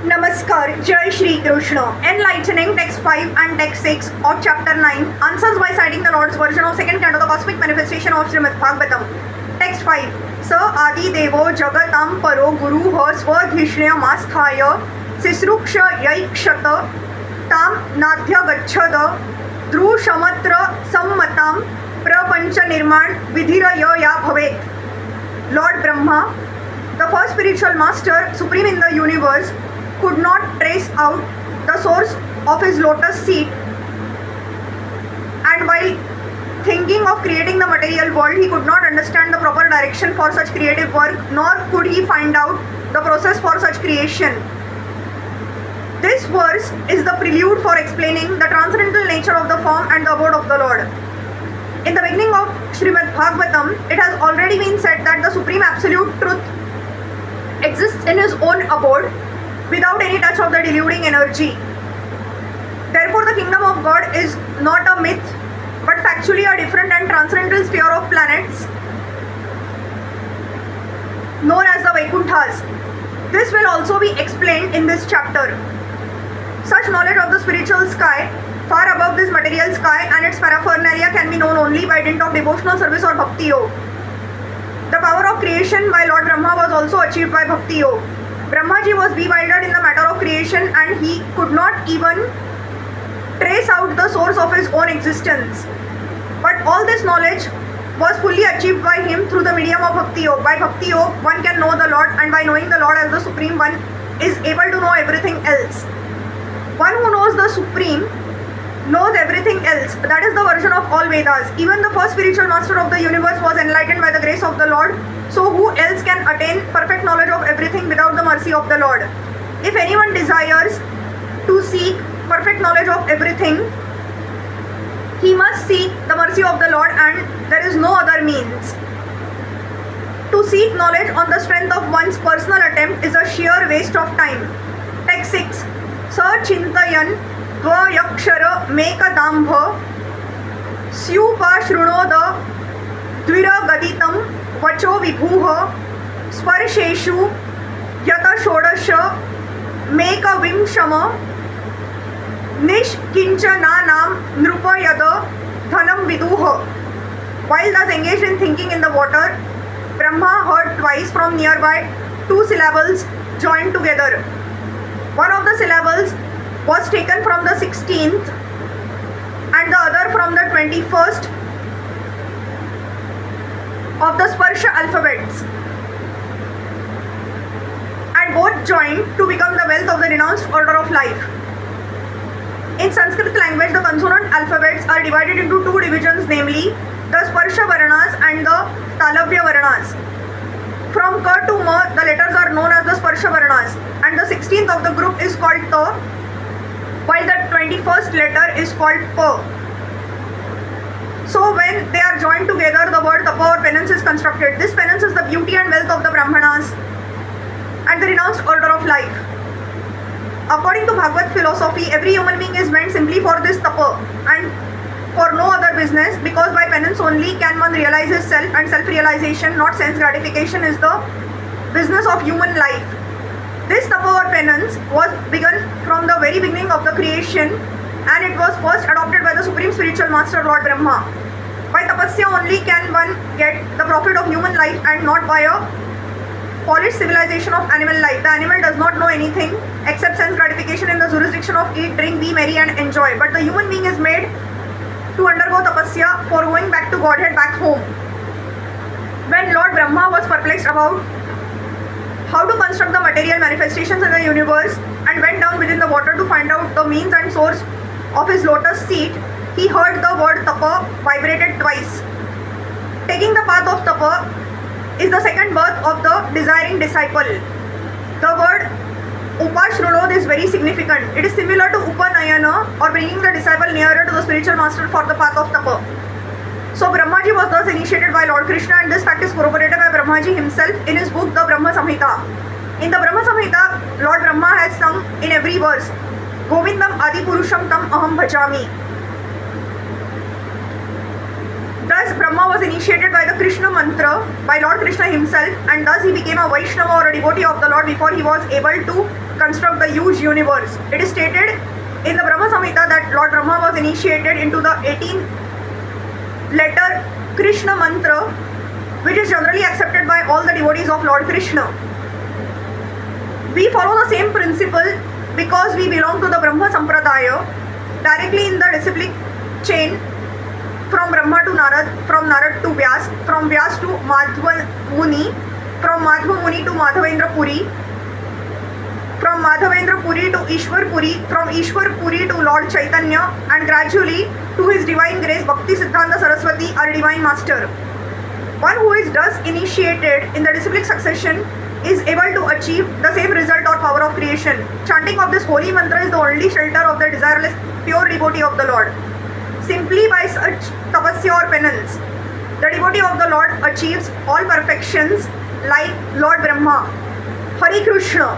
Namaskar, Jai Shri Krishna. Enlightening text 5 and text 6 of chapter 9 answers by citing the Lord's version of second canto, the cosmic manifestation of Srimad Bhagavatam. Text 5. Sa adi devo jagatam paro guruh swadhishnayamasthaye sisruksha yaikshata tam nadhya gachchada drushamatra sammatam prapancha nirman vidhiraya ya bhavet. Lord Brahma, the first spiritual master, supreme in the universe, could not trace out the source of his lotus seat, and while thinking of creating the material world, he could not understand the proper direction for such creative work, nor could he find out the process for such creation. This verse is the prelude for explaining the transcendental nature of the form and the abode of the Lord. In the beginning of Srimad Bhagavatam, it has already been said that the Supreme Absolute Truth exists in his own abode without any touch of the deluding energy. Therefore, the kingdom of God is not a myth, but factually a different and transcendental sphere of planets known as the Vaikunthas. This will also be explained in this chapter. Such knowledge of the spiritual sky, far above this material sky and its paraphernalia, can be known only by dint of devotional service or bhakti yoga. The power of creation by Lord Brahma was also achieved by bhakti yoga. Brahmaji was bewildered in the matter of creation, and he could not even trace out the source of his own existence. But all this knowledge was fully achieved by him through the medium of bhakti yoga. By bhakti yoga, one can know the Lord, and by knowing the Lord as the Supreme One is able to know everything else. One who knows the Supreme knows everything else. That is the version of all Vedas. Even the first spiritual master of the universe was enlightened by the grace of the Lord. So who else can attain perfect knowledge of everything without the mercy of the Lord? If anyone desires to seek perfect knowledge of everything, he must seek the mercy of the Lord, and there is no other means. To seek knowledge on the strength of one's personal attempt is a sheer waste of time. Text 6. Sa chintayan dvayakshara mekadambha syupashrunoda dviragaditam vacho vibhuha sparsheshu yata shodasha mekavimshama nishkinchananam nrupayada dhanam viduha. While thus engaged in thinking in the water, Brahma heard twice from nearby two syllables joined together. One of the syllables was taken from the 16th and the other from the 21st of the Sparsha alphabets, and both joined to become the wealth of the renounced order of life. In Sanskrit language, the consonant alphabets are divided into two divisions, namely the Sparsha Varnas and the Talavya Varnas. From Ka to Ma, the letters are known as the Sparsha Varnas, and the 16th of the group is called Ta, while the 21st letter is called Pa. So when they are joined together, the word tapa or penance is constructed. This penance is the beauty and wealth of the Brahmanas and the renounced order of life. According to Bhagavad philosophy, every human being is meant simply for this tapa and for no other business, because by penance only can one realize his self, and self-realization, not sense gratification, is the business of human life. This tapa or penance was begun from the very beginning of the creation, and it was first adopted by the Supreme Spiritual Master Lord Brahma. By tapasya only can one get the profit of human life, and not by a polished civilization of animal life. The animal does not know anything except sense gratification in the jurisdiction of eat, drink, be merry and enjoy. But the human being is made to undergo tapasya for going back to Godhead, back home. When Lord Brahma was perplexed about how to construct the material manifestations in the universe and went down within the water to find out the means and source of his lotus seat, he heard the word tapa vibrated twice. Taking the path of tapa is the second birth of the desiring disciple. The word upashrunod is very significant. It is similar to upanayana, or bringing the disciple nearer to the spiritual master for the path of tapa. So Brahmaji was thus initiated by Lord Krishna, and this fact is corroborated by Brahmaji himself in his book, the Brahma Samhita. In the Brahma Samhita, Lord Brahma has sung in every verse, Govindam Adi Purusham Tam Aham Bhajami. Thus Brahma was initiated by the Krishna mantra by Lord Krishna himself, and thus he became a Vaishnava or a devotee of the Lord before he was able to construct the huge universe. It is stated in the Brahma Samhita that Lord Brahma was initiated into the 18-letter Krishna mantra, which is generally accepted by all the devotees of Lord Krishna. We follow the same principle because we belong to the Brahma Sampradaya, directly in the disciplic chain from Brahma to Narad, from Narad to Vyas, from Vyas to Madhva Muni, from Madhva Muni to Madhavendra Puri, from Madhavendra Puri to Ishwar Puri, from Ishwar Puri to Lord Chaitanya, and gradually to His Divine Grace Bhakti Siddhanta Saraswati, our Divine Master. One who is thus initiated in the disciplic succession is able to achieve the same result or power of creation. Chanting of this holy mantra is the only shelter of the desireless pure devotee of the Lord. Simply by such tapasya or penance, the devotee of the Lord achieves all perfections like Lord Brahma. Hare Krishna.